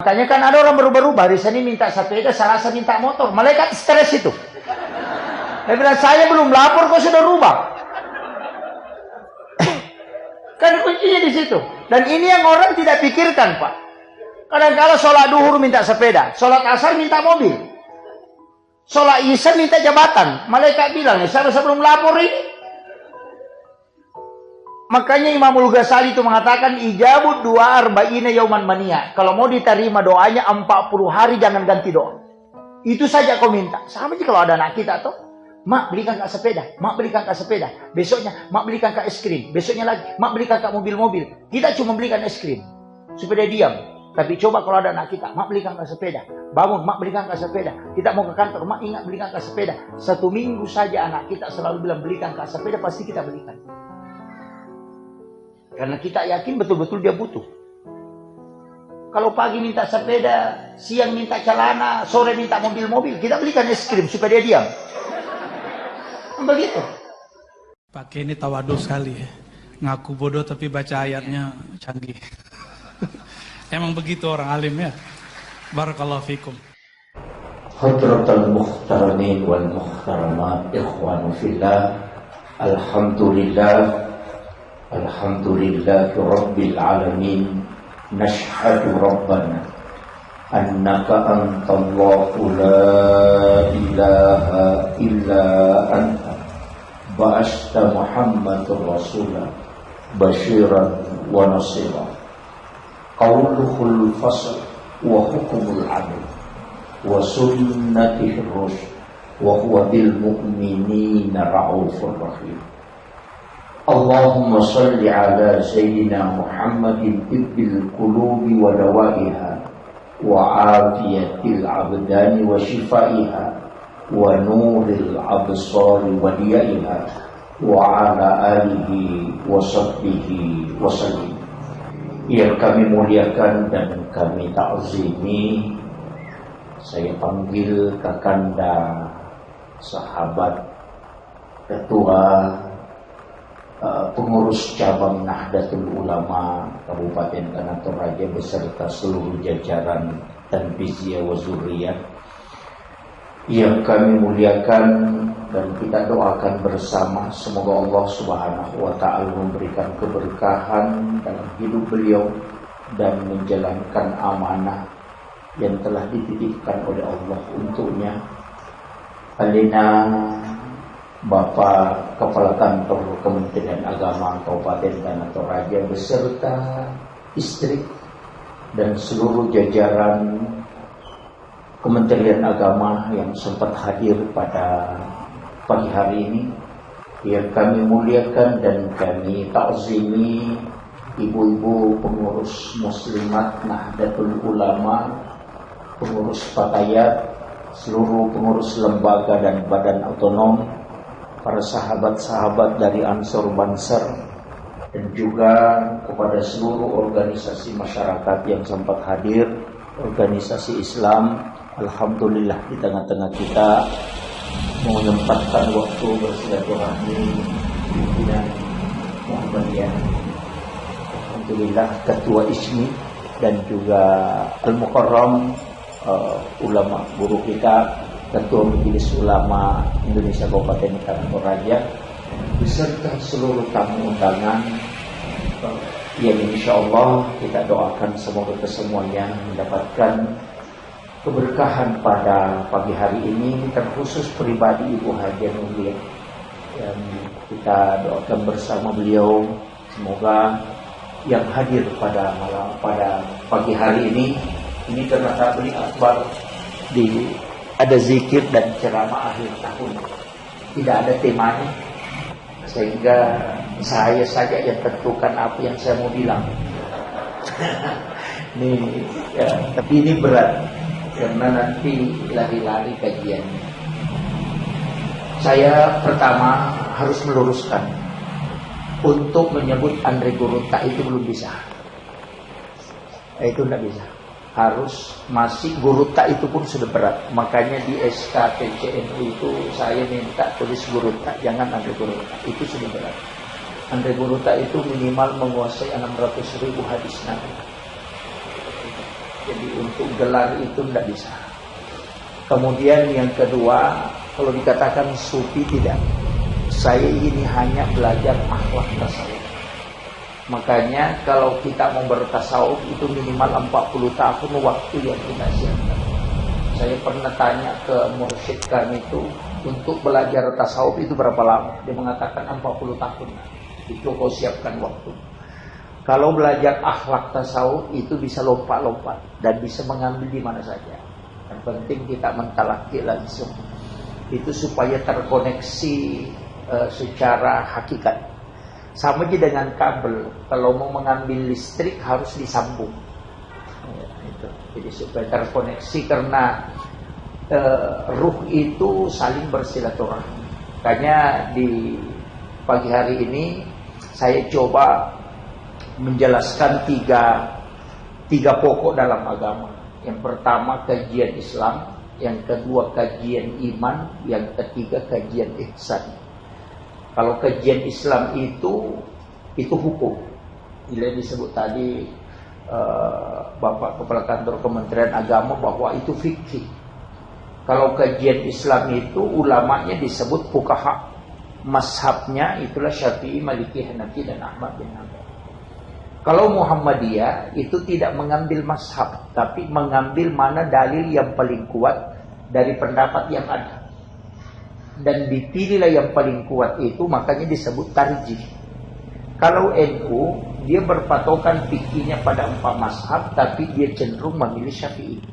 Makanya kan ada orang berubah-ubah. Hari Senin minta sepeda, Selasa minta motor. Malaikat stres itu. Dia bilang, saya belum lapor kok sudah rubah. Kan kuncinya di situ. Dan ini yang orang tidak pikirkan, Pak. Kadang-kadang sholat duhur minta sepeda, sholat asar minta mobil, sholat isya minta jabatan. Malaikat bilang, saya belum lapor ini. Makanya Imamul Ghazali itu mengatakan, ijabut dua arba'ina yauman mania. Kalau mau diterima doanya 40 hari jangan ganti doa. Itu saja kau minta. Sama aja kalau ada anak kita tuh. Mak belikan kak sepeda, mak belikan kak sepeda. Besoknya, mak belikan kak es krim. Besoknya lagi, mak belikan kak mobil-mobil. Kita cuma belikan es krim. Supaya dia diam. Tapi coba kalau ada anak kita, mak belikan kak sepeda. Bangun, mak belikan kak sepeda. Kita mau ke kantor, mak ingat belikan kak sepeda. 1 minggu saja anak kita selalu bilang belikan kak sepeda, pasti kita belikan. Karena kita yakin betul-betul dia butuh. Kalau pagi minta sepeda, siang minta celana, sore minta mobil-mobil, kita belikan es krim supaya dia diam. Begitu. Pakai ini tawadu sekali ya. Ngaku bodoh tapi baca ayatnya canggih. Emang begitu orang alim ya. Barakallahu fikum. Hadratal muhtaramin wal muhtaramat, ikhwanu fillah. Alhamdulillah. Alhamdulillahi rabbil alamin. Nashhadu rabbana annaka antallahu la ilaha illa anta ba'asta Muhammadur Rasulah basyiran wa nasira. Qauluhul fasl wa hukumul adl wa sunnatihir rusyd wa huwa bil mu'minina ra'ufur rahim. Allahumma salli ala Sayyidina Muhammadin tibbil qulubi wa dawaiha wa afiyatil abdani wa shifaiha wa nuril absari wa diyaiha wa ala alihi wa sahbihi wa sallim. Yang kami muliakan dan kami ta'zimi, saya panggil kakanda, sahabat, ketua, pengurus cabang Nahdlatul Ulama Kabupaten Tanah Toraja beserta seluruh jajaran Tanfiziyah wa Zurriyah yang kami muliakan dan kita doakan bersama, semoga Allah Subhanahu wa ta'ala memberikan keberkahan dalam hidup beliau dan menjalankan amanah yang telah dititipkan oleh Allah untuknya. Alina Bapak Kepala Kantor Kementerian Agama Kabupaten Tanah Toraja beserta istri dan seluruh jajaran Kementerian Agama yang sempat hadir pada pagi hari ini, yang kami muliakan dan kami ta'zimi ibu-ibu pengurus muslimat Nahdlatul Ulama, pengurus Fatayat, seluruh pengurus lembaga dan badan otonom, para sahabat-sahabat dari Ansor Bansar, dan juga kepada seluruh organisasi masyarakat yang sempat hadir, organisasi Islam. Alhamdulillah di tengah-tengah kita menyempatkan waktu bersilaturahmi pimpinan Muhammadiyah. Alhamdulillah Ketua ISMI dan juga Al-Mukarram, ulama guru kita, Ketua Majelis Ulama Indonesia Kabupaten Tanah Toraja beserta seluruh tamu undangan yang insya Allah kita doakan semoga kesemuanya mendapatkan keberkahan pada pagi hari ini, terkhusus pribadi Ibu Hajiah Nuria yang kita doakan bersama beliau, semoga yang hadir pada pagi hari ini ternyata beli akbar ada zikir dan ceramah akhir tahun, tidak ada temanya, sehingga saya saja yang tentukan apa yang saya mau bilang. Tapi ini berat karena nanti lari-lari kajiannya. Saya pertama harus meluruskan, untuk menyebut Andre Gurunta itu belum bisa, itu tidak bisa. Harus masih Gurunta itu pun sudah berat. Makanya di SK TCNU itu saya minta tulis Gurunta, jangan Andre Gurunta, itu sudah berat. Andre Gurunta itu minimal menguasai 600.000 hadis Nabi. Jadi untuk gelar itu tidak bisa. Kemudian yang kedua, kalau dikatakan sufi tidak. Saya ini hanya belajar akhlak tasawuf. Makanya kalau kita mau bertasawuf itu minimal 40 tahun waktu yang kita siapkan. Saya pernah tanya ke mursyid kami itu, untuk belajar tasawuf itu berapa lama? Dia mengatakan 40 tahun. Itu kau siapkan waktu. Kalau belajar akhlak tasawuf itu bisa lompat-lompat dan bisa mengambil di mana saja. Yang penting kita mentalaki langsung. Itu supaya terkoneksi secara hakikat. Sama aja dengan kabel. Kalau mau mengambil listrik harus disambung. Ya, itu. Jadi supaya terkoneksi karena ruh itu saling bersilaturahmi. Makanya di pagi hari ini saya coba menjelaskan tiga pokok dalam agama. Yang pertama kajian Islam, yang kedua kajian iman, yang ketiga kajian ihsan. Kalau kajian Islam itu hukum. Bila disebut tadi Bapak Kepala Kantor Kementerian Agama bahwa itu fikih. Kalau kajian Islam itu ulamanya disebut fuqaha. Mazhabnya itulah Syafi'i, Maliki, Hanafi dan Ahmad bin Hanbal. Kalau Muhammadiyah itu tidak mengambil mazhab, tapi mengambil mana dalil yang paling kuat dari pendapat yang ada. Dan dipilihlah yang paling kuat itu, makanya disebut tarjih. Kalau NU, dia berpatokan fikihnya pada 4 mazhab, tapi dia cenderung memilih Syafi'i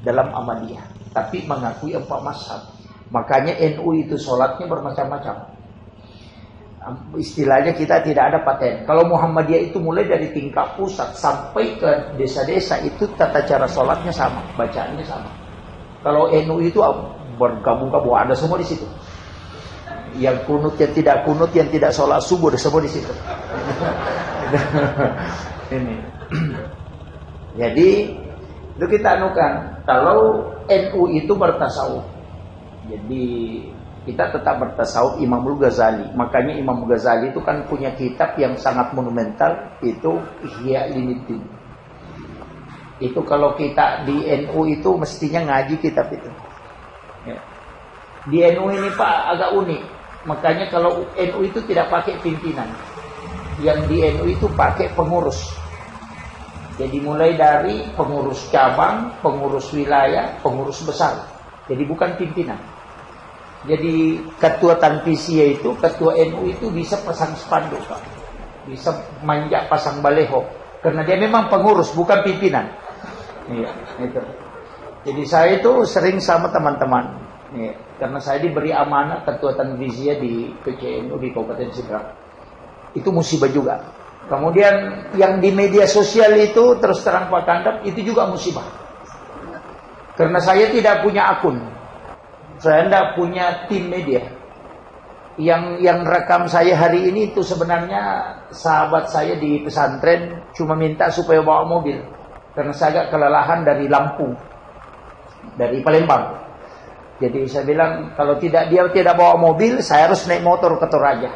dalam Ahmadiyah, tapi mengakui 4 mazhab. Makanya NU itu sholatnya bermacam-macam. Istilahnya kita tidak ada paten. Kalau Muhammadiyah itu mulai dari tingkat pusat sampai ke desa-desa itu tata cara sholatnya sama, bacaannya sama. Kalau NU itu bergabung-gabung, ada semua di situ. Yang kunut, yang tidak kunut, yang tidak sholat subuh, ada semua di situ. Ini. Jadi itu kita anukan. Kalau NU itu bertasawuf, jadi kita tetap bertasawuf Imamul Ghazali. Makanya Imam Ghazali itu kan punya kitab yang sangat monumental, itu Ihya Ulumuddin. Itu kalau kita di NU itu mestinya ngaji kitab itu. Ya. Di NU ini Pak agak unik. Makanya kalau NU itu tidak pakai pimpinan. Yang di NU itu pakai pengurus. Jadi mulai dari pengurus cabang, pengurus wilayah, pengurus besar. Jadi bukan pimpinan. Jadi ketua Tanfisiyah itu, ketua NU itu bisa pasang spanduk Pak. Bisa manjak pasang baleho. Karena dia memang pengurus, bukan pimpinan. Iya, itu. Jadi saya itu sering sama teman-teman. Iya, karena saya diberi amanah ketua Tanfisiyah di PCNU di Kabupaten Sidrap. Itu musibah juga. Kemudian yang di media sosial itu terus terang Pak Kandap itu juga musibah. Karena saya tidak punya akun. Saya tidak punya tim media. Yang rekam saya hari ini itu sebenarnya sahabat saya di pesantren cuma minta supaya bawa mobil. Karena saya agak kelelahan dari Lampung. Dari Palembang. Jadi saya bilang kalau dia tidak bawa mobil, saya harus naik motor ke Toraja.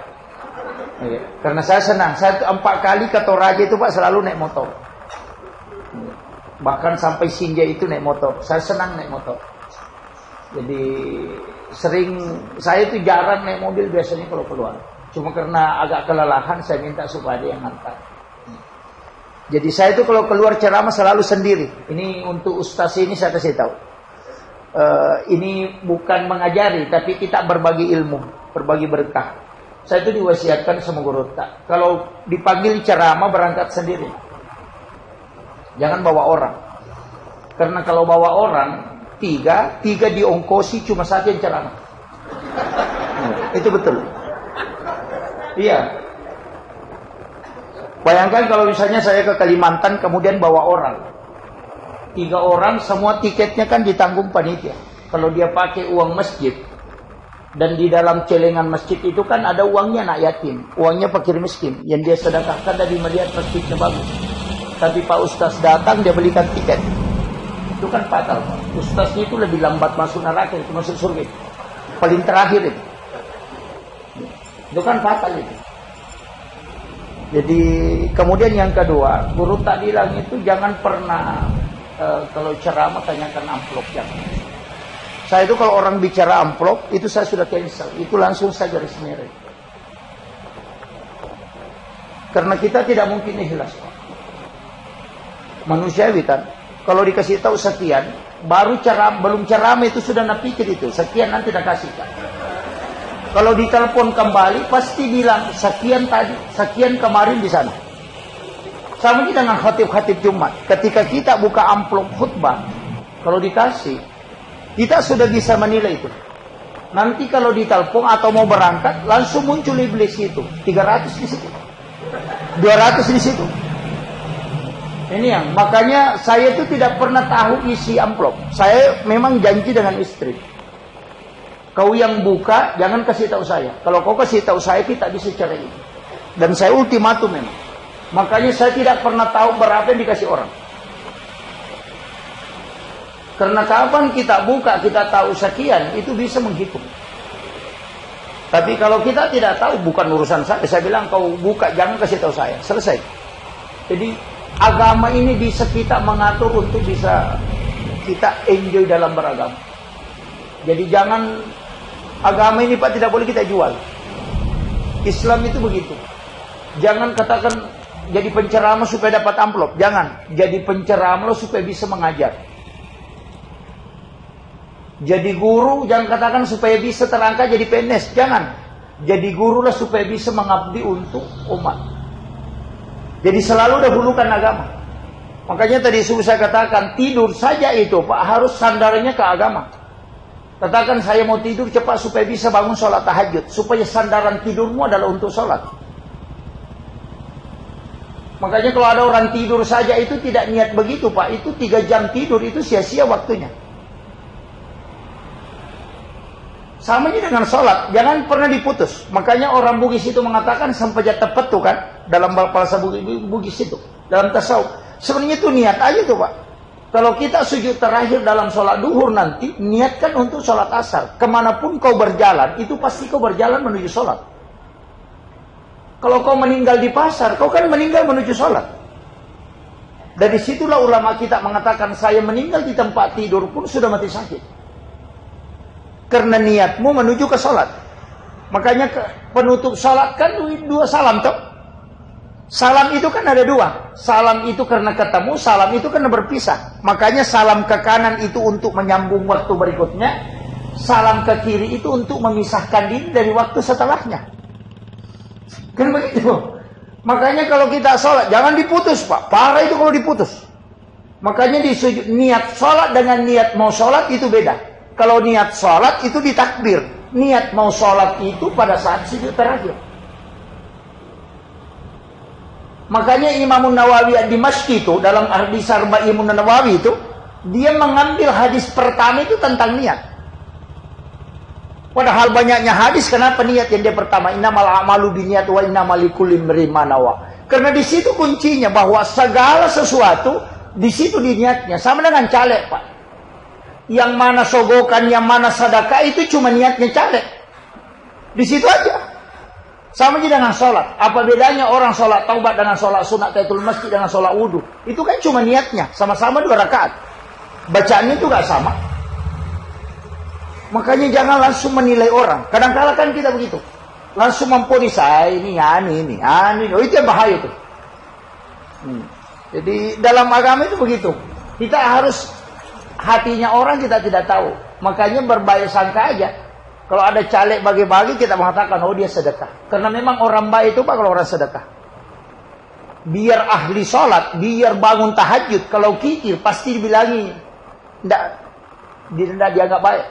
Ya, karena saya senang. Saya 4 kali ke Toraja itu Pak selalu naik motor. Bahkan sampai Sinja itu naik motor. Saya senang naik motor. Jadi saya itu jarang naik mobil biasanya kalau keluar. Cuma karena agak kelelahan saya minta supaya dia yang ngantar. Jadi saya itu kalau keluar ceramah selalu sendiri. Ini untuk ustaz ini saya kasih tahu. Ini bukan mengajari, tapi kita berbagi ilmu, berbagi berkah. Saya itu diwasiatkan sama guru tak. Kalau dipanggil ceramah berangkat sendiri. Jangan bawa orang. Karena kalau bawa orang tiga diongkosi cuma 1 yang ceramah. Itu betul. Iya. Bayangkan kalau misalnya saya ke Kalimantan kemudian bawa orang. 3 orang semua tiketnya kan ditanggung panitia. Kalau dia pakai uang masjid dan di dalam celengan masjid itu kan ada uangnya anak yatim, uangnya fakir miskin yang dia sedekahkan dari melihat masjidnya bagus. Tapi Pak Ustaz datang dia belikan tiket. Itu kan fatal. Ustaznya itu lebih lambat masuk neraka, itu masuk surga. Paling terakhir itu. Itu kan fatal itu. Jadi kemudian yang kedua, guru tak bilang itu jangan pernah kalau ceramah tanyakan amplop jangan. Saya itu kalau orang bicara amplop itu saya sudah cancel, itu langsung saya garis merah. Karena kita tidak mungkin ikhlas. Manusiawi kan, kalau dikasih tahu sekian, belum ceramah itu sudah napikir itu, sekian nanti nak kasihkan. Kalau ditelepon kembali pasti bilang sekian tadi, sekian kemarin di sana. Sama dengan khatib-khatib Jumat. Ketika kita buka amplop khutbah, kalau dikasih, kita sudah bisa menilai itu. Nanti kalau ditelepon atau mau berangkat, langsung muncul iblis itu, 300 di situ, 200 di situ. Ini yang makanya saya itu tidak pernah tahu isi amplop. Saya memang janji dengan istri. Kau yang buka, jangan kasih tahu saya. Kalau kau kasih tahu saya, kita bisa cerai. Dan saya ultimatum memang. Makanya saya tidak pernah tahu berapa yang dikasih orang. Karena kapan kita buka, kita tahu sekian, itu bisa menghitung. Tapi kalau kita tidak tahu, bukan urusan saya. Saya bilang kau buka, jangan kasih tahu saya. Selesai. Jadi agama ini bisa kita mengatur untuk bisa kita enjoy dalam beragama. Jadi jangan, agama ini Pak tidak boleh kita jual. Islam itu begitu. Jangan katakan jadi penceramah supaya dapat amplop. Jangan. Jadi penceramah supaya bisa mengajar. Jadi guru jangan katakan supaya bisa terangkat jadi PNS. Jangan. Jadi guru lah supaya bisa mengabdi untuk umat. Jadi selalu dahulukan agama. Makanya tadi saya katakan tidur saja itu Pak harus sandarannya ke agama. Katakan saya mau tidur cepat supaya bisa bangun sholat tahajud. Supaya sandaran tidurmu adalah untuk sholat. Makanya kalau ada orang tidur saja itu tidak niat begitu Pak. Itu 3 jam tidur itu sia-sia waktunya. Sama aja dengan sholat. Jangan pernah diputus. Makanya orang Bugis itu mengatakan sampai tepat tuh kan. Dalam bahasa Bugis itu. Dalam tasawuf. Sebenarnya itu niat aja tuh Pak. Kalau kita sujud terakhir dalam sholat duhur nanti, niatkan untuk sholat asar. Kemanapun kau berjalan, itu pasti kau berjalan menuju sholat. Kalau kau meninggal di pasar, kau kan meninggal menuju sholat. Dari situlah ulama kita mengatakan, saya meninggal di tempat tidur pun sudah mati sakit. Karena niatmu menuju ke sholat. Makanya penutup sholat kan 2 salam toh. Salam itu kan ada 2. Salam itu karena ketemu, salam itu karena berpisah. Makanya salam ke kanan itu untuk menyambung waktu berikutnya. Salam ke kiri itu untuk memisahkan diri dari waktu setelahnya. Kan begitu. Makanya kalau kita sholat, jangan diputus Pak. Parah itu kalau diputus. Makanya niat sholat dengan niat mau sholat itu beda. Kalau niat sholat itu ditakbir. Niat mau sholat itu pada saat sujud terakhir. Makanya Imam Nawawi ad-Dimashqi itu dalam hadis Arba'in Nawawi itu dia mengambil hadis pertama itu tentang niat. Padahal banyaknya hadis, kenapa niat yang dia pertama? Innamal a'malu binniyat wa innamal likulli imrin ma nawa. Karena di situ kuncinya bahwa segala sesuatu di situ di niatnya. Sama dengan caleg Pak. Yang mana sogokan, yang mana sedekah itu cuma niatnya caleg. Di situ aja. Sama aja dengan sholat. Apa bedanya orang sholat taubat dengan sholat sunat tahiyatul masjid dengan sholat wudhu? Itu kan cuma niatnya. Sama-sama 2 rakaat. Bacaannya itu gak sama. Makanya jangan langsung menilai orang. Kadang-kadang kan kita begitu. Langsung memponis ini. Oh, itu yang bahaya itu. Jadi dalam agama itu begitu. Kita harus hatinya orang kita tidak tahu. Makanya berbaik sangka aja. Kalau ada caleg bagi-bagi kita mengatakan oh dia sedekah. Karena memang orang baik itu Pak kalau orang sedekah. Biar ahli sholat, biar bangun tahajud. Kalau kikir pasti dibilangi. Tidak dianggap baik.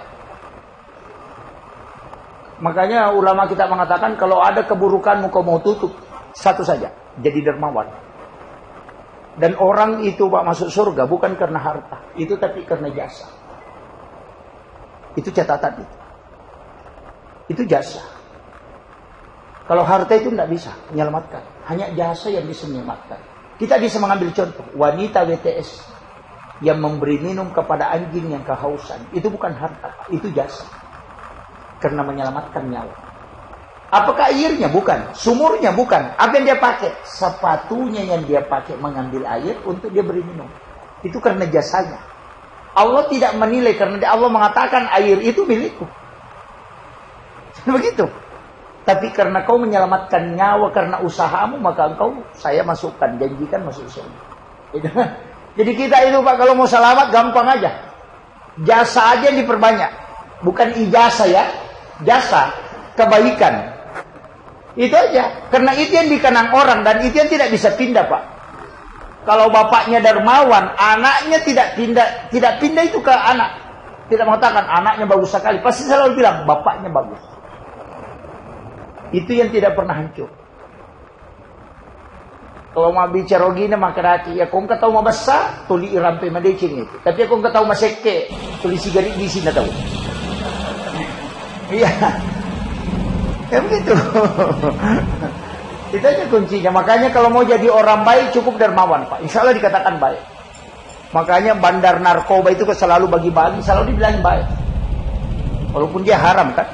Makanya ulama kita mengatakan kalau ada keburukanmu kau mau tutup. Satu saja. Jadi dermawan. Dan orang itu Pak masuk surga bukan karena harta. Itu tapi karena jasa. Itu catatan itu. Itu jasa. Kalau harta itu tidak bisa menyelamatkan. Hanya jasa yang bisa menyelamatkan. Kita bisa mengambil contoh. Wanita WTS yang memberi minum kepada anjing yang kehausan. Itu bukan harta. Itu jasa. Karena menyelamatkan nyawa. Apakah airnya? Bukan. Sumurnya? Bukan. Apa yang dia pakai? Sepatunya yang dia pakai mengambil air untuk dia beri minum. Itu karena jasanya. Allah tidak menilai karena Allah mengatakan air itu milikku. Begitu. Tapi karena kau menyelamatkan nyawa karena usahamu, maka engkau saya masukkan, janjikan masuk surga. Jadi kita itu Pak, kalau mau selamat gampang aja. Jasa aja diperbanyak. Bukan ijazah ya. Jasa, kebaikan. Itu aja. Karena itu yang dikenang orang dan itu yang tidak bisa pindah Pak. Kalau bapaknya dermawan, anaknya tidak pindah itu ke anak. Tidak mengatakan anaknya bagus sekali. Pasti selalu bilang bapaknya bagus. Itu yang tidak pernah hancur. Kalau mau bicara gini makarati, ya kau nggak tahu mau besar, tuli irampe madecing itu. Tapi aku nggak tahu maseke, tuli sigarit di sini tahu. Iya, ya begitu. Itu aja kuncinya. Makanya kalau mau jadi orang baik cukup dermawan Pak. Insya Allah dikatakan baik. Makanya bandar narkoba itu selalu bagi-bagi, selalu dibilang baik. Walaupun dia haram kan.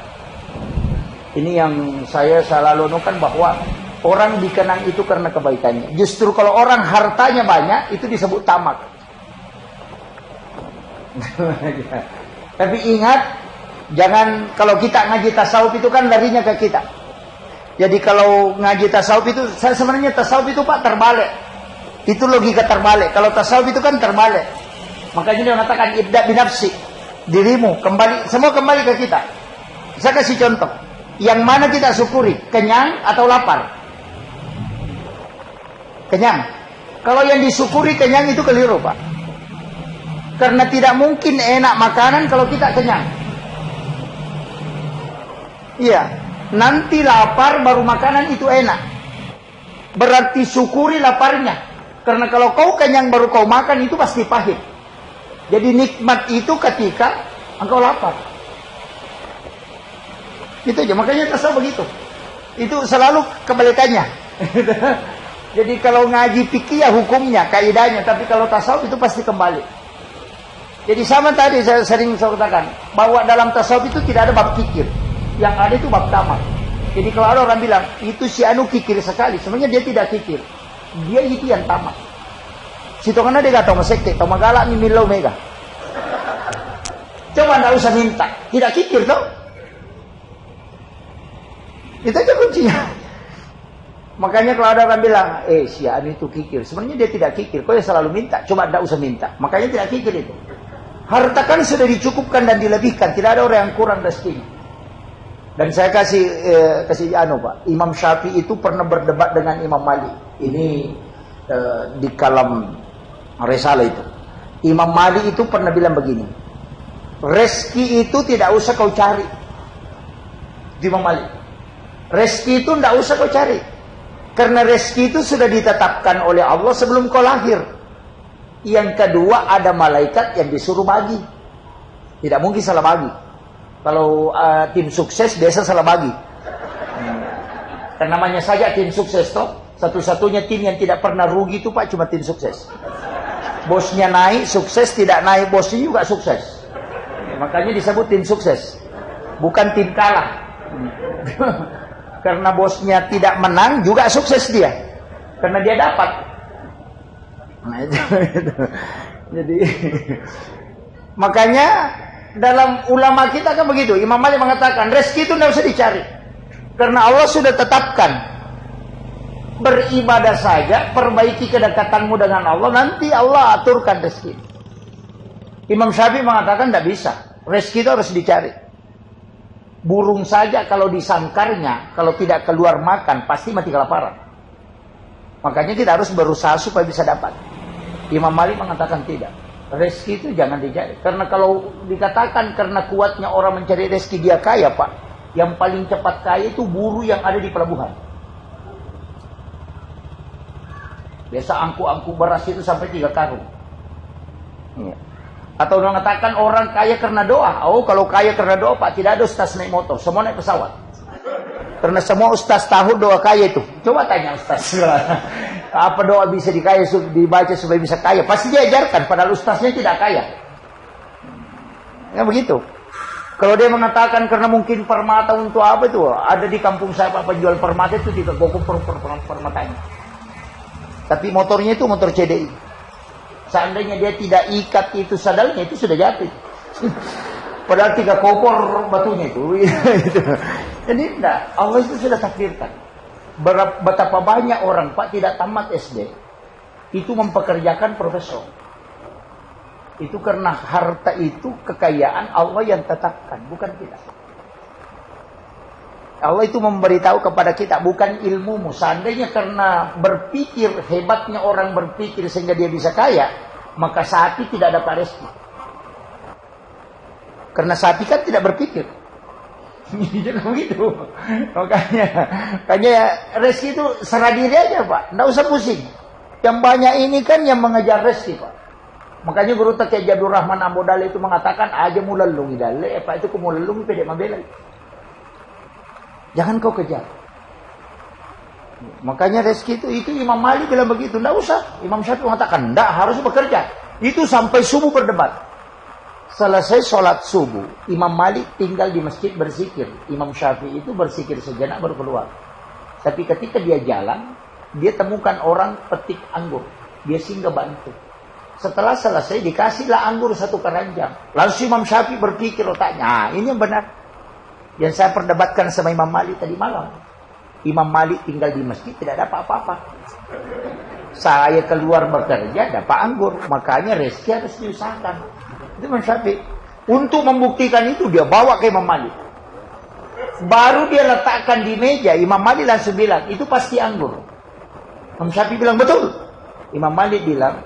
Ini yang saya selalu nukan bahwa orang dikenang itu karena kebaikannya. Justru kalau orang hartanya banyak, itu disebut tamak. Tapi ingat, jangan kalau kita ngaji tasawuf itu kan larinya ke kita. Jadi kalau ngaji tasawuf itu, sebenarnya tasawuf itu Pak terbalik. Itu logika terbalik. Kalau tasawuf itu kan terbalik. Makanya dia mengatakan ibda binafsi. Dirimu, kembali, semua kembali ke kita. Saya kasih contoh. Yang mana kita syukuri? Kenyang atau lapar? Kenyang. Kalau yang disyukuri kenyang itu keliru Pak. Karena tidak mungkin enak makanan kalau kita kenyang. Iya. Nanti lapar baru makanan itu enak. Berarti syukuri laparnya. Karena kalau kau kenyang baru kau makan itu pasti pahit. Jadi nikmat itu ketika engkau lapar. Itu aja, makanya tasawuf begitu. Itu selalu kebalikannya. Jadi kalau ngaji fikih ya hukumnya, kaidahnya, tapi kalau tasawuf itu pasti kembali. Jadi sama tadi saya sering katakan bahwa dalam tasawuf itu tidak ada bab kikir. Yang ada itu bab tamak. Jadi kalau ada orang bilang itu si anu kikir sekali, sebenarnya dia tidak kikir. Dia itu yang tamak. Situ karena dia gak tahu masekte, tahu magalak ni milau mega. Coba enggak usah minta, tidak kikir toh. Itu aja kuncinya. Makanya kalau ada orang bilang, si anu itu kikir. Sebenarnya dia tidak kikir. Kau yang selalu minta. Coba tidak usah minta. Makanya tidak kikir itu. Harta kan sudah dicukupkan dan dilebihkan. Tidak ada orang yang kurang rezekinya. Dan saya kasih Pak. Imam Syafi'i itu pernah berdebat dengan Imam Malik. Ini di kalam Risalah itu. Imam Malik itu pernah bilang begini. Rezeki itu tidak usah kau cari. Di Imam Malik. Rezeki itu tidak usah kau cari. Karena rezeki itu sudah ditetapkan oleh Allah sebelum kau lahir. Yang kedua, ada malaikat yang disuruh bagi. Tidak mungkin salah bagi. Kalau tim sukses biasa salah bagi. Karena namanya saja tim sukses toh. Satu-satunya tim yang tidak pernah rugi itu Pak cuma tim sukses. Bosnya naik, sukses, tidak naik bosnya juga sukses. Makanya disebut tim sukses. Bukan tim kalah. Karena bosnya tidak menang juga sukses dia. Karena dia dapat. Nah itu. Jadi makanya dalam ulama kita kan begitu. Imam Malik mengatakan rezeki itu tidak usah dicari. Karena Allah sudah tetapkan. Beribadah saja, perbaiki kedekatanmu dengan Allah, nanti Allah aturkan rezeki. Imam Syafi'i mengatakan tidak bisa. Rezeki itu harus dicari. Burung saja kalau disangkarnya, kalau tidak keluar makan, pasti mati kelaparan. Makanya kita harus berusaha supaya bisa dapat. Imam Malik mengatakan tidak. Rezeki itu jangan dicari. Karena kalau dikatakan karena kuatnya orang mencari rezeki dia kaya Pak. Yang paling cepat kaya itu buruh yang ada di pelabuhan. Biasa angkuk-angkuk beras itu sampai 3 karung. Ya. Atau mengatakan orang kaya karena doa. Oh, kalau kaya karena doa Pak, tidak ada ustaz naik motor, semua naik pesawat. Karena semua ustaz tahu doa kaya itu. Coba tanya ustaz. Apa doa bisa dibaca supaya bisa kaya? Pasti diajarkan, padahal ustaznya tidak kaya. Ya begitu. Kalau dia mengatakan karena mungkin permata untuk apa itu? Ada di kampung saya Pak penjual permata itu tidak gokok permatanya. Tapi motornya itu motor CDI. Seandainya dia tidak ikat itu sadalnya, itu sudah jatuh. Padahal 3 kopor batunya itu. Jadi enggak, Allah itu sudah takdirkan. Betapa banyak orang Pak tidak tamat SD itu mempekerjakan profesor. Itu karena harta itu kekayaan Allah yang tetapkan, bukan kita. Allah itu memberitahu kepada kita, bukan ilmumu. Seandainya karena berpikir, hebatnya orang berpikir sehingga dia bisa kaya, maka sapi tidak dapat rezeki. Karena sapi kan tidak berpikir. Jadi begitu. Makanya rezeki itu serah diri aja Pak, tidak usah pusing. Yang banyak ini kan yang mengejar rezeki Pak. Makanya guru tak Jadur Rahman Ambodale itu mengatakan aja mulalungi dale, Pak itu kumulalungi pede mabela. Jangan kau kejar. Makanya rezeki itu Imam Malik bilang begitu, tidak usah. Imam Syafi'i mengatakan tidak, harus bekerja. Itu sampai subuh berdebat. Selesai sholat subuh, Imam Malik tinggal di masjid berzikir. Imam Syafi'i itu berzikir sejenak baru keluar. Tapi ketika dia jalan, dia temukan orang petik anggur. Dia singgah bantu. Setelah selesai dikasihlah anggur 1 keranjang. Lalu Imam Syafi'i berpikir otaknya, nah ini yang benar. Yang saya perdebatkan sama Imam Malik tadi malam. Imam Malik tinggal di masjid tidak dapat apa-apa. Saya keluar bekerja dapat anggur. Makanya rezeki harus diusahakan. Itu Imam Syafi'i. Untuk membuktikan itu dia bawa ke Imam Malik. Baru dia letakkan di meja, Imam Malik langsung bilang, itu pasti anggur. Imam Syafi'i bilang, betul. Imam Malik bilang,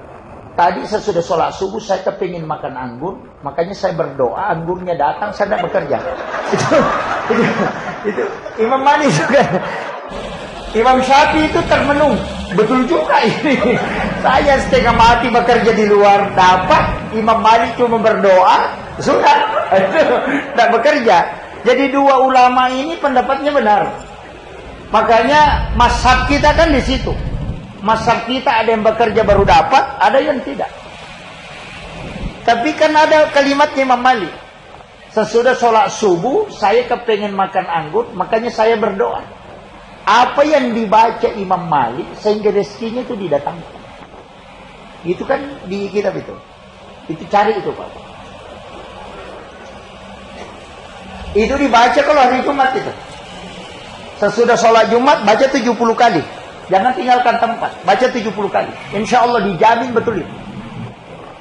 tadi sesudah sholat subuh saya kepingin makan anggur, makanya saya berdoa anggurnya datang, saya tidak bekerja. itu Imam Malik juga. Imam Syafi'i itu termenung, betul juga ini. Saya setengah mati bekerja di luar, dapat. Imam Malik cuma berdoa, sudah, tidak bekerja. Jadi 2 ulama ini pendapatnya benar. Makanya mazhab kita kan di situ. Mazhab kita ada yang bekerja baru dapat, ada yang tidak. Tapi kan ada kalimatnya Imam Malik. Sesudah sholat subuh, saya kepengen makan anggur, makanya saya berdoa. Apa yang dibaca Imam Malik, sehingga rezekinya itu didatangkan. Itu kan di kitab itu. Itu cari itu Pak. Itu dibaca kalau hari Jumat itu. Sesudah sholat Jumat, baca 70 kali. Jangan tinggalkan tempat. Baca 70 kali. Insya Allah dijamin betul itu.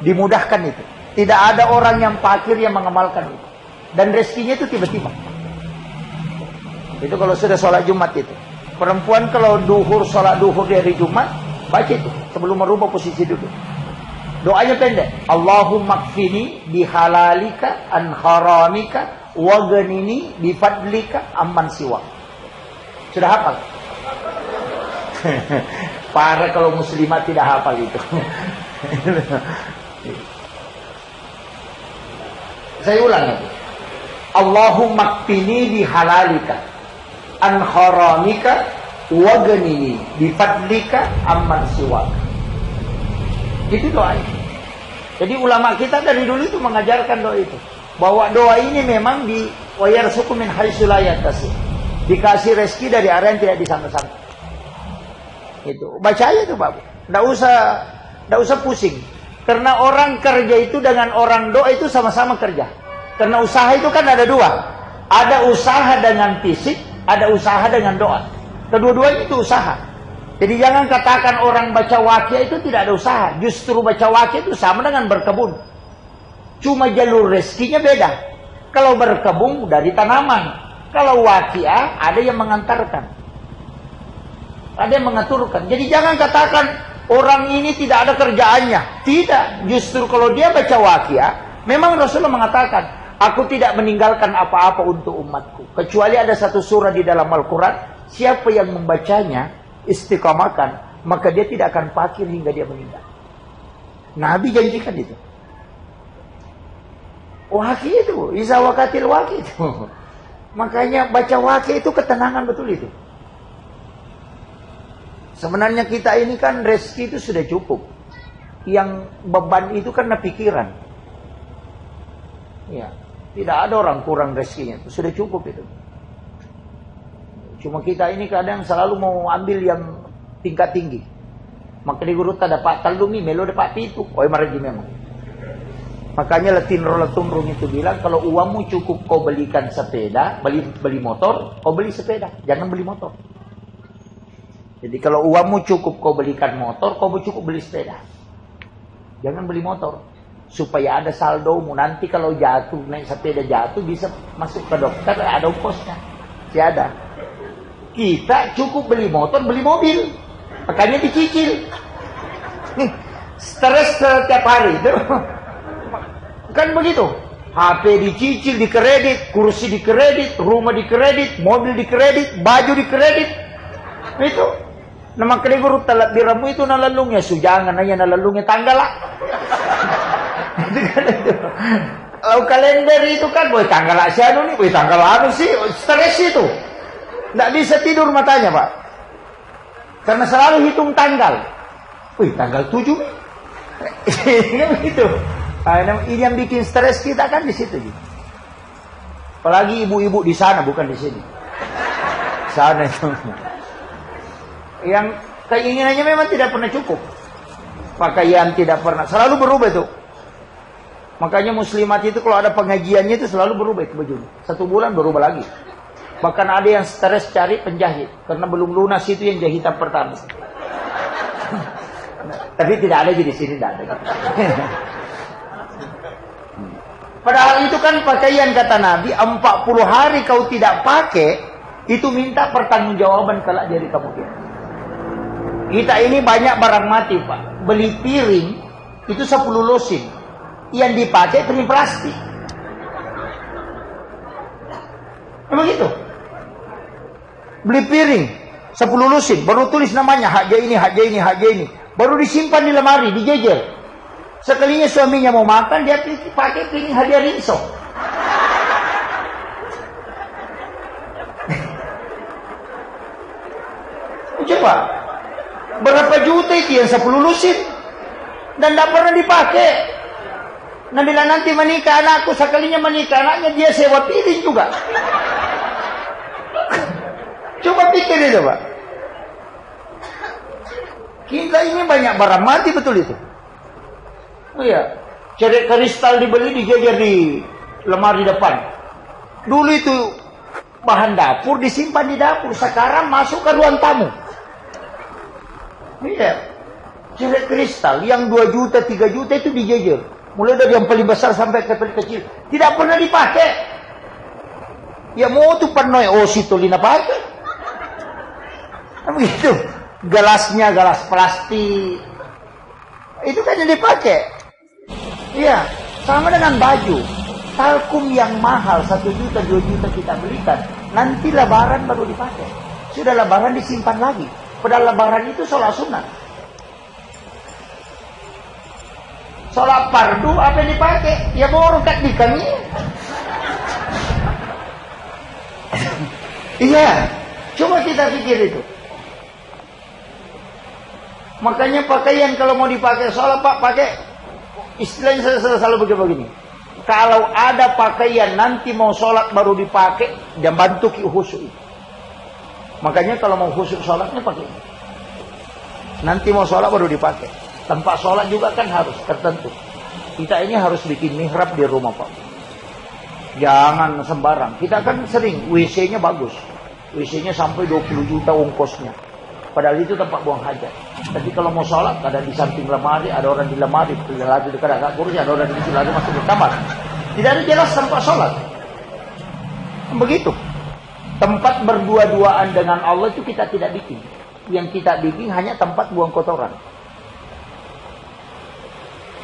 Dimudahkan itu. Tidak ada orang yang fakir yang mengamalkan itu. Dan rezekinya itu tiba-tiba. Itu kalau sudah sholat Jumat itu. Perempuan kalau duhur, sholat duhur di hari Jumat, baca itu. Sebelum merubah posisi duduk. Doanya pendek. Allahumma kfini bihalalika an haramika wa ghanini bifadlika amman siwa. Sudah hafal? Parah kalau muslimat tidak hafal itu. Saya ulang lagi. Allahumma kfini bihalalika an haramika wa ghanini bifadlika amman siwa. Itu doa itu. Jadi ulama kita dari dulu itu mengajarkan doa itu. Bahwa doa ini memang di wa yarzuqu min haitsu la yahtasib. Dikasih rezeki dari arah yang tidak disangka-sangka. Itu baca aja tuh Pak. Enggak usah pusing. Karena orang kerja itu dengan orang doa itu sama-sama kerja. Karena usaha itu kan ada 2. Ada usaha dengan fisik, ada usaha dengan doa. Kedua-duanya itu usaha. Jadi jangan katakan orang baca waqiah itu tidak ada usaha. Justru baca waqiah itu sama dengan berkebun. Cuma jalur rezekinya beda. Kalau berkebun dari tanaman. Kalau waqiah ada yang mengantarkan. Ada yang mengaturkan. Jadi jangan katakan orang ini tidak ada kerjaannya. Tidak. Justru kalau dia baca waqiah, memang Rasulullah mengatakan, aku tidak meninggalkan apa-apa untuk umatku. Kecuali ada satu surah di dalam Al-Quran. Siapa yang membacanya, istiqamahkan, maka dia tidak akan fakir hingga dia meninggal. Nabi janjikan itu. Waqiah itu, iza waqatil waqiah itu. Makanya baca waqiah itu ketenangan betul itu. Sebenarnya kita ini kan rezeki itu sudah cukup. Yang beban itu karena pikiran. Ya, tidak ada orang kurang rezekinya, sudah cukup itu. Cuma kita ini kadang selalu mau ambil yang tingkat tinggi. Maka di guru tak dapat talumi, melo dapat pitu. Oi marji memang. Makanya Latin Rolatun itu bilang, kalau uangmu cukup kau belikan sepeda, beli motor, kau beli sepeda, jangan beli motor. Jadi kalau uangmu cukup kau belikan motor, kau cukup beli sepeda. Jangan beli motor. Supaya ada saldomu. Nanti kalau jatuh, naik sepeda jatuh, bisa masuk ke dokter, ada ongkosnya. Tiada. Kita cukup beli motor, beli mobil. Makanya dicicil. Nih, stres setiap hari. Kan begitu. HP dicicil, dikredit, kursi dikredit, rumah dikredit, mobil dikredit, baju dikredit. Itu. Nama guru telat diramu itu nalalungnya. Sujangan aja nalalungnya tanggal lah. Kalau kalender itu kan, boy tanggal asyanu nih, boy tanggal anu sih, stres itu. Nggak bisa tidur matanya, Pak. Karena selalu hitung tanggal. Wih, tanggal 7 nih. Ini begitu. Ini yang bikin stres kita kan di situ. Apalagi ibu-ibu di sana, bukan di sini. Sana itu. Yang keinginannya memang tidak pernah cukup. Pakaian tidak pernah, selalu berubah itu. Makanya muslimat itu kalau ada pengajiannya itu selalu berubah itu bajunya. 1 bulan berubah lagi. Bahkan ada yang stres cari penjahit karena belum lunas itu yang jahitan pertama. Tapi tidak ada di sini, tidak ada. Padahal itu kan pakaian kata Nabi, 40 hari kau tidak pakai, itu minta pertanggungjawaban kelak dari kamu. Kita ini banyak barang mati, Pak. Beli piring itu 10 lusin. Yang dipakai piring plastik. Emang gitu. Beli piring 10 lusin, baru tulis namanya haja ini, haja ini, haja ini. Baru disimpan di lemari, dijejer. Sekalinya suaminya mau makan, dia pakai piring hadiah rinso. Coba. Berapa juta itu yang 10 lusin? Dan tidak pernah dipakai. Nah bila nanti menikah anakku, sekalinya menikah anaknya, dia sewa piring juga. Coba pikir itu, Pak. Kita ini banyak barang mati, betul itu. Oh iya, cerek kristal dibeli, dijejer di lemari depan. Dulu itu bahan dapur disimpan di dapur, sekarang masuk ke ruang tamu. Iya, cerek kristal yang 2 juta, 3 juta itu dijejer. Mulai dari yang paling besar sampai ke paling kecil. Tidak pernah dipakai. Ya mau tuh pernah situ lina pakai. Begitu. Gelasnya gelas plastik. Itu kan yang dipakai. Iya, sama dengan baju. Talkum yang mahal 1 juta, 2 juta kita belikan. Nanti lebaran baru dipakai. Sudah lebaran disimpan lagi. Padahal lebaran itu sholat sunat. Sholat fardu apa yang dipakai? Ya baru kat di kami. Iya, coba kita pikir itu. Makanya pakaian kalau mau dipakai sholat, Pak, pakai istilahnya saya selalu begini. Kalau ada pakaian nanti mau sholat baru dipakai, dan bantu khusyuk. Makanya kalau mau khusyuk sholatnya pakai. Nanti mau sholat baru dipakai. Tempat sholat juga kan harus tertentu. Kita ini harus bikin mihrab di rumah, Pak. Jangan sembarang. Kita kan sering WC-nya bagus. WC-nya sampai 20 juta ongkosnya. Padahal itu tempat buang hajat. Tapi kalau mau sholat, ada di samping lemari, ada orang di lemari, lagi dekat agak kursi, ada orang di situ lagi masuk ke kamar. Tidak ada jelas tempat sholat. Begitu. Tempat berdua-duaan dengan Allah itu kita tidak bikin. Yang kita bikin hanya tempat buang kotoran.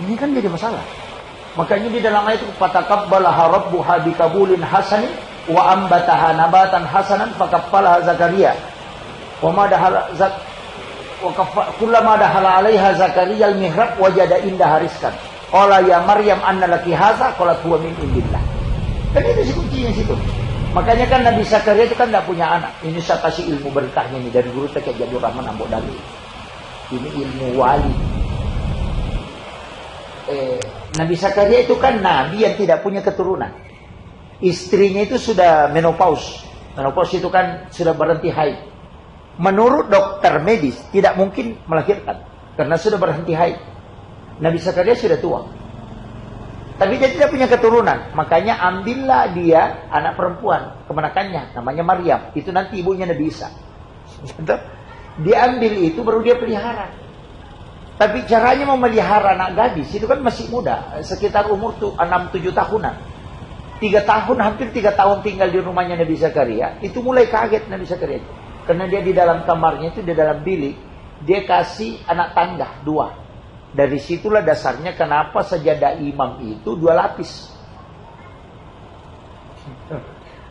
Ini kan jadi masalah. Makanya di dalam ayat itu fataqabbalaha rabbuha bikabulin hasanin wa ambataha nabatan hasanan fakaffalaha Zakaria. Wa ma dahala kullama dahala 'alaiha Zakaria al-mihrab wajada indaha rizqan. Qala ya Maryam anna laki hadza qalat huwa min indillah. Kan itu kuncinya situ. Makanya kan Nabi Zakaria itu kan tidak punya anak. Ini saya kasih ilmu berkahnya nih dari guru Tekek Jabir Rahman Ambok Dali. Ini ilmu wali. Nabi Zakaria itu kan nabi yang tidak punya keturunan. Istrinya itu sudah menopause. Menopause itu kan sudah berhenti haid. Menurut dokter medis tidak mungkin melahirkan. karena sudah berhenti haid. Nabi Zakaria sudah tua, tapi dia tidak punya keturunan. Makanya ambillah dia anak perempuan kemenakannya, namanya Maryam. Itu nanti ibunya Nabi Isa. Dia ambil itu baru dia pelihara. Tapi caranya memelihara anak gadis itu kan masih muda, sekitar umur tuh 6-7 tahunan. 3 tahun, hampir 3 tahun tinggal di rumahnya Nabi Zakaria. Itu mulai kaget Nabi Zakaria. Karena dia di dalam kamarnya itu, di dalam bilik, dia kasih anak tangga 2. Dari situlah dasarnya kenapa sajadah imam itu 2 lapis.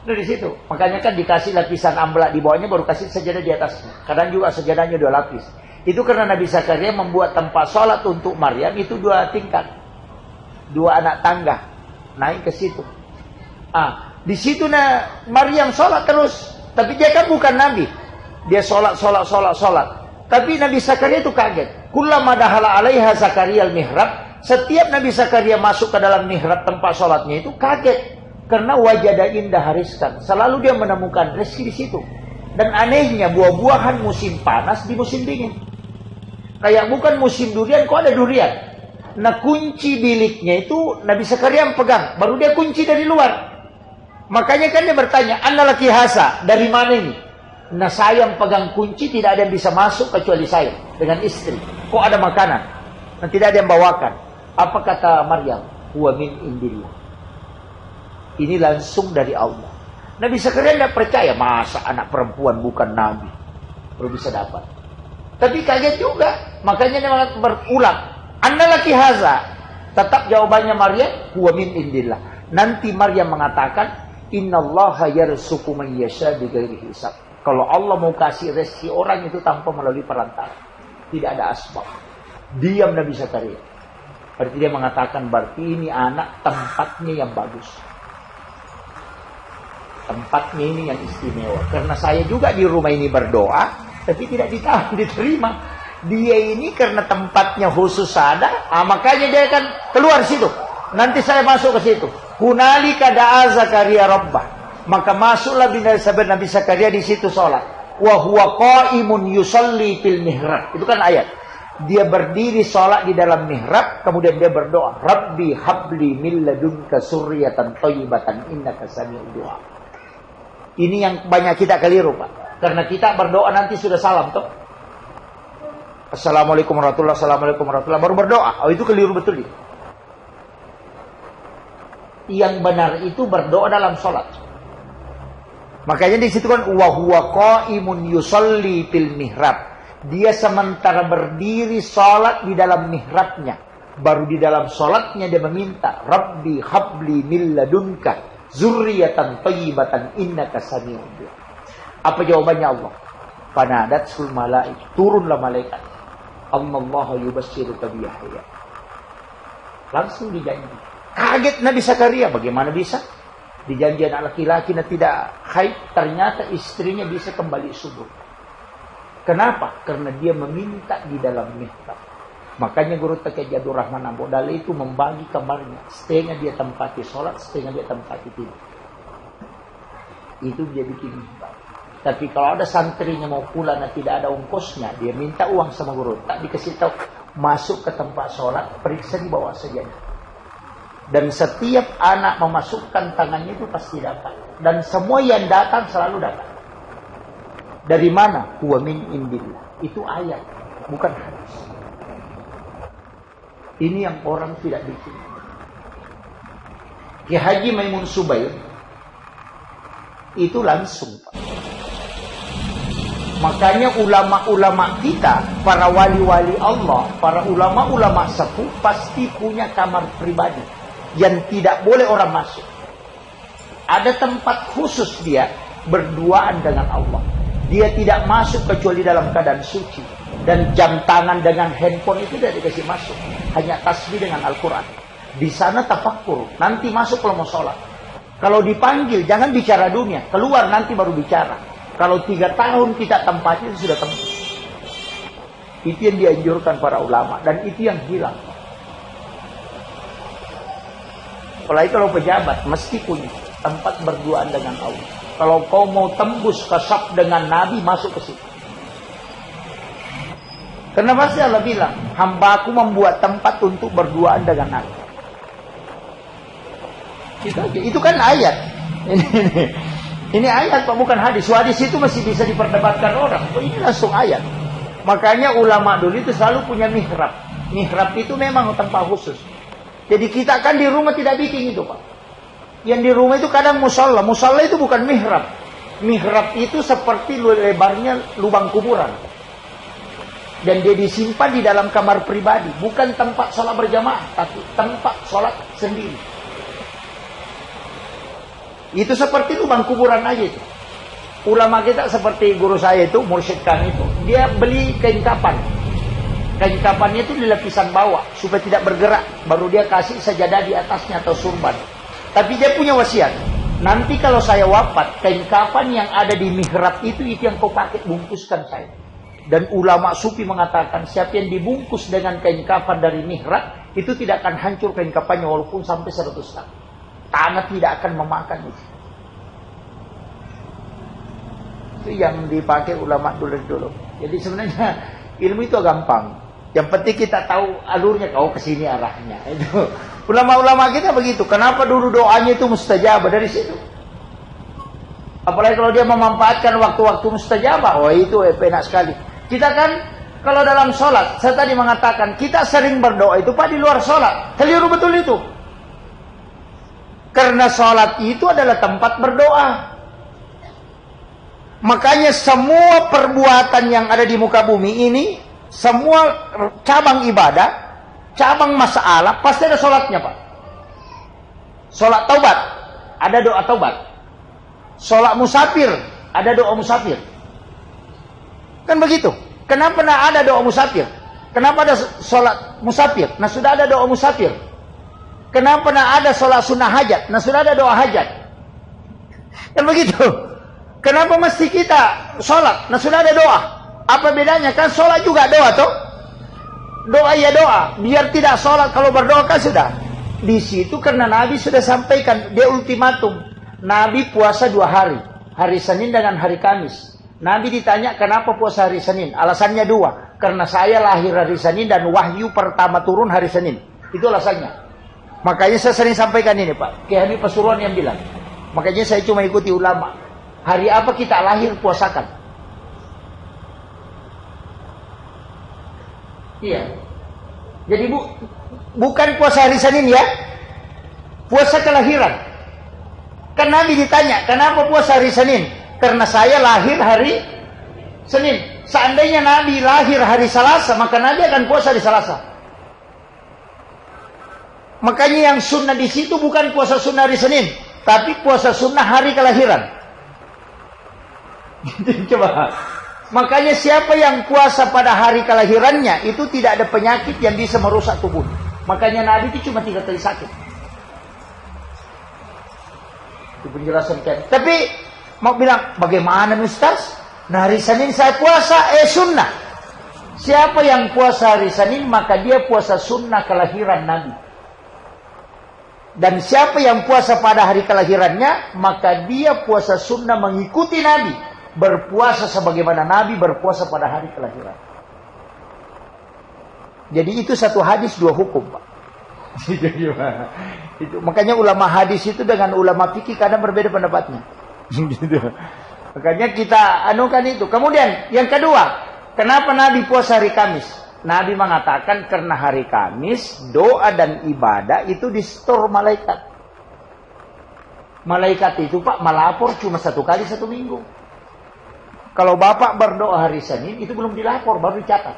Dari situ. Makanya kan dikasih lapisan amblak di bawahnya, baru kasih sajadah di atasnya. Kadang juga sajadahnya 2 lapis. Itu karena Nabi Zakaria membuat tempat sholat untuk Maryam itu 2 tingkat. 2 anak tangga. Naik ke situ. Di situ Maryam sholat terus. Tapi dia kan bukan Nabi. Dia sholat. Tapi Nabi Zakaria itu kaget. Kullama dahala alaiha Zakaria al-mihrab. Setiap Nabi Zakaria masuk ke dalam mihrab tempat sholatnya itu kaget. Karena wajada indah hariskan. Selalu dia menemukan rezeki di situ. Dan anehnya buah-buahan musim panas di musim dingin. Kayak bukan musim durian, kok ada durian. Nah kunci biliknya itu Nabi Zakaria yang pegang. Baru dia kunci dari luar. Makanya kan dia bertanya, "Anna laki hasa, dari mana ini?" Nah saya yang pegang kunci, tidak ada yang bisa masuk kecuali saya dengan istri. Kok ada makanan? Nah tidak ada yang bawakan. Apa kata Maryam? Huwa min indillah. Ini langsung dari Allah. Nabi Zakaria tidak percaya, masa anak perempuan bukan Nabi baru bisa dapat. Tapi kaget juga. Makanya dia berulang, "Anna laki haza." Tetap jawabannya Maryam, huwa min indillah. Nanti Maryam mengatakan, "Innallaha yarzuqu man yasha bighairi hisab." Kalau Allah mau kasih rezeki orang itu tanpa melalui perantara. Tidak ada asbab. Diam Nabi Zakaria. Berarti dia mengatakan, berarti ini anak tempatnya yang bagus. Tempatnya ini yang istimewa. Karena saya juga di rumah ini berdoa, tapi tidak diterima. Dia ini karena tempatnya khusus ada, makanya dia akan keluar situ. Nanti saya masuk ke situ. Hunalika da'a Zakaria rabbah. Maka masuklah Nabi Zakaria di situ sholat. Wa huwa qa'imun yusalli fil mihrab. Itu kan ayat. Dia berdiri sholat di dalam mihrab, kemudian dia berdoa, "Rabbi habli min ladunka surriyatan thayyibatan innaka sami'ud du'a." Ini yang banyak kita keliru, Pak. Karena kita berdoa nanti sudah salam toh. Assalamualaikum warahmatullahi wabarakatuh. Assalamualaikum warahmatullahi wabarakatuh. Baru berdoa. Itu keliru betul itu. Yang benar itu berdoa dalam sholat. Makanya di situ kan wa huwa qa'imun yusalli fil mihrab. Dia sementara berdiri sholat di dalam mihrabnya. Baru di dalam sholatnya dia meminta, "Rabbi habli min ladunka zurriyatan thayyibatan innaka sami'ud du'a." Apa jawabannya Allah? Fanadatsul malaik. Turunlah malaikat. Allaha yubassiruka bi Yahya. Langsung dijanji. Kaget Nabi Zakaria, bagaimana bisa? Dijanji anak laki-laki yang tidak haid, ternyata istrinya bisa kembali subur. Kenapa? Karena dia meminta di dalam mihrab. Makanya Guru Taqi Jadur Rahman Abu Dali itu membagi kamarnya. Setengah dia tempati sholat, setengah dia tempati tidur. Itu dia bikin mihrab. Tapi kalau ada santrinya mau pulang dan tidak ada ongkosnya, dia minta uang sama guru. Tak dikasih tahu, masuk ke tempat sholat, periksa di bawah saja. Dan setiap anak memasukkan tangannya itu pasti dapat. Dan semua yang datang selalu dapat. Dari mana? Huwa min indillah. Itu ayat, bukan hadis. Ini yang orang tidak bikin. Ki Haji Maimun Subair itu langsung, Pak. Makanya ulama-ulama kita, para wali-wali Allah, para ulama-ulama sepuh pasti punya kamar pribadi yang tidak boleh orang masuk. Ada tempat khusus dia berduaan dengan Allah. Dia tidak masuk kecuali dalam keadaan suci. Dan jam tangan dengan handphone itu tidak dikasih masuk. Hanya tasbih dengan Al-Quran. Di sana tafakkur. Nanti masuk kalau mau sholat. Kalau dipanggil jangan bicara dunia. Keluar nanti baru bicara. Kalau 3 tahun kita tempatnya sudah tembus. Itu yang dianjurkan para ulama. Dan itu yang hilang. Apalagi kalau pejabat mesti punya tempat berduaan dengan Allah. Kalau kau mau tembus ke saf dengan Nabi, masuk ke situ. Karena pasti Allah bilang, hambaku membuat tempat untuk berduaan dengan aku. Itu kan ayat. Ini ayat Pak, bukan hadis. Hadis itu masih bisa diperdebatkan orang. Ini langsung ayat. Makanya ulama dulu itu selalu punya mihrab. Mihrab itu memang tempat khusus. Jadi kita kan di rumah tidak bikin itu Pak. Yang di rumah itu kadang musola. Musola itu bukan mihrab. Mihrab itu seperti lebarnya lubang kuburan. Dan dia disimpan di dalam kamar pribadi. Bukan tempat sholat berjamaah, tapi tempat sholat sendiri. Itu seperti lubang kuburan aja itu. Ulama kita seperti guru saya itu, mursyid kami itu, dia beli kain kapan. Kain kapannya itu di lapisan bawah, supaya tidak bergerak. Baru dia kasih sajadah di atasnya atau surban. Tapi dia punya wasiat. Nanti kalau saya wafat, kain kapan yang ada di mihrab itu yang kau pakai, bungkuskan saya. Dan ulama sufi mengatakan, siapa yang dibungkus dengan kain kafan dari mihrab, itu tidak akan hancur kain kafannya walaupun sampai 100 tahun. Tanah tidak akan memakan itu. Itu yang dipakai ulama dulu. Jadi sebenarnya ilmu itu gampang. Yang penting kita tahu alurnya, kau kesini arahnya. Itu ulama-ulama kita begitu. Kenapa dulu doanya itu mustajabah dari situ? Apalagi kalau dia memanfaatkan waktu-waktu mustajabah, oh itu enak sekali. Kita kan kalau dalam sholat, saya tadi mengatakan kita sering berdoa itu Pak di luar sholat. Keliru betul itu. Karena sholat itu adalah tempat berdoa. Makanya semua perbuatan yang ada di muka bumi ini, semua cabang ibadah, cabang masalah, pasti ada sholatnya Pak. Sholat taubat, ada doa taubat. Sholat musafir, ada doa musafir. Kan begitu. Kenapa tidak ada doa musafir? Kenapa ada sholat musafir? Nah sudah ada doa musafir. Kenapa tidak ada sholat sunnah hajat? Nah sudah ada doa hajat. Kan begitu. Kenapa mesti kita sholat? Nah sudah ada doa. Apa bedanya? Kan sholat juga doa toh. Doa ya doa. Biar tidak sholat kalau berdoa kan sudah. Di situ karena Nabi sudah sampaikan. Dia ultimatum. Nabi puasa 2 hari. Hari Senin dengan hari Kamis. Nabi ditanya kenapa puasa hari Senin. Alasannya 2. Karena saya lahir hari Senin dan wahyu pertama turun hari Senin. Itu alasannya. Makanya saya sering sampaikan ini Pak. Kiai Habib Pasuruan yang bilang. Makanya saya cuma ikuti ulama. Hari apa kita lahir puasakan. Iya. Jadi bukan puasa hari Senin ya. Puasa kelahiran. Kan Nabi ditanya kenapa puasa hari Senin. Karena saya lahir hari Senin. Seandainya Nabi lahir hari Selasa, maka Nabi akan puasa di Selasa. Makanya yang sunnah di situ bukan puasa sunnah hari Senin, tapi puasa sunnah hari kelahiran. Coba. Makanya siapa yang puasa pada hari kelahirannya, itu tidak ada penyakit yang bisa merusak tubuh. Makanya Nabi itu cuma 3 kali sakit. Itu penjelasan kan. Tapi mau bilang, bagaimana Ustaz? Nah hari Senin saya puasa, sunnah. Siapa yang puasa hari Senin, maka dia puasa sunnah kelahiran Nabi. Dan siapa yang puasa pada hari kelahirannya, maka dia puasa sunnah mengikuti Nabi. Berpuasa sebagaimana Nabi berpuasa pada hari kelahiran. Jadi itu satu hadis 2 hukum Pak. Itu, makanya ulama hadis itu dengan ulama fikih kadang berbeda pendapatnya. Makanya kita anukan itu. Kemudian yang kedua, kenapa Nabi puasa hari Kamis? Nabi mengatakan karena hari Kamis doa dan ibadah itu di-store malaikat. Malaikat itu Pak melapor cuma 1 kali 1 minggu. Kalau Bapak berdoa hari Senin itu belum dilapor, baru dicatat.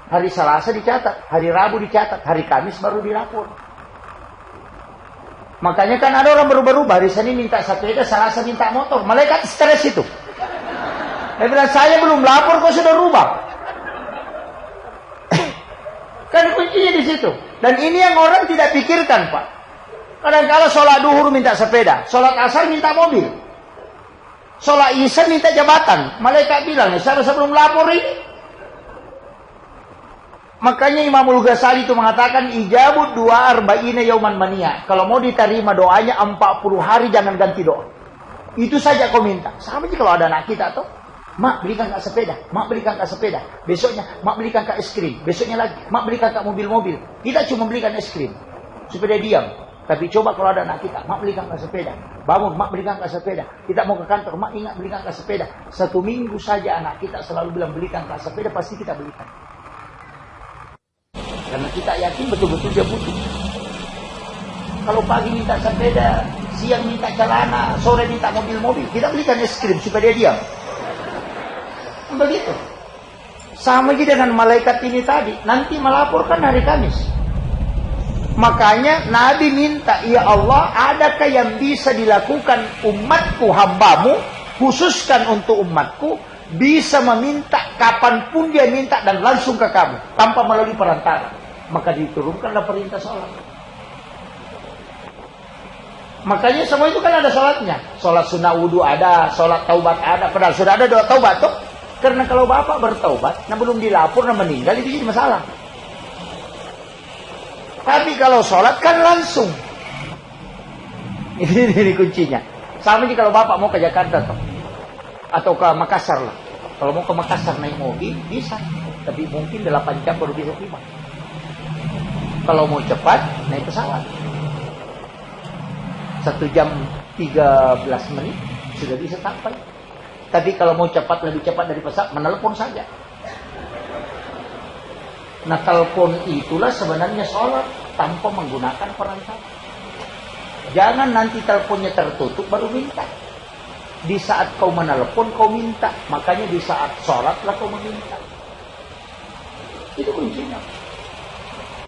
Hari Selasa dicatat, hari Rabu dicatat, hari Kamis baru dilapor. Makanya kan ada orang berubah-ubah, hari Senin minta sepeda, Selasa minta motor. Malaikat stres itu. Dia bilang, saya belum lapor kok sudah rubah. Kan kuncinya di situ. Dan ini yang orang tidak pikirkan Pak. Kadang-kadang sholat duhur minta sepeda, sholat asar minta mobil, sholat isya minta jabatan. Malaikat bilang, saya belum lapor ini. Makanya Imamul Ghazali itu mengatakan ijabut 40 yauman mania. Kalau mau diterima doanya 40 hari jangan ganti doa. Itu saja kau minta. Sama aja kalau ada anak kita tuh mak belikan kak sepeda, mak belikan kak sepeda. Besoknya, mak belikan kak es krim. Besoknya lagi, mak belikan kak mobil-mobil. Kita cuma belikan es krim supaya dia diam. Tapi coba kalau ada anak kita, mak belikan kak sepeda. Bangun, mak belikan kak sepeda. Kita mau ke kantor, mak ingat belikan kak sepeda. 1 minggu saja anak kita selalu bilang belikan kak sepeda, pasti kita belikan. Karena kita yakin betul-betul dia butuh. Kalau pagi minta sepeda, siang minta celana, sore minta mobil-mobil, kita belikan es krim supaya dia diam. Begitu. Sama juga dengan malaikat ini tadi, nanti melaporkan hari Kamis. Makanya Nabi minta, ya Allah, adakah yang bisa dilakukan umatku, hambamu, khususkan untuk umatku, bisa meminta kapanpun dia minta dan langsung ke kamu, tanpa melalui perantara. Maka diturunkanlah perintah sholat. Makanya semua itu kan ada sholatnya. Sholat sunnah wudhu ada, sholat taubat ada. Padahal sudah ada doa taubat tuh. Karena kalau bapak bertaubat, nah belum dilapor, nah meninggal, itu jadi masalah. Tapi kalau sholat kan langsung. Ini kuncinya. Sama juga kalau bapak mau ke Jakarta tuh, atau ke Makassar lah. Kalau mau ke Makassar naik mobil bisa, tapi mungkin 8 jam baru bisa tiba. Kalau mau cepat naik pesawat, 1 jam 13 menit sudah bisa sampai. Tapi kalau mau cepat, lebih cepat dari pesawat, menelepon saja. Nah, telepon itulah sebenarnya sholat tanpa menggunakan perantara. Jangan nanti teleponnya tertutup baru minta. Di saat kau menelepon kau minta, makanya di saat sholatlah kau meminta. Itu kuncinya.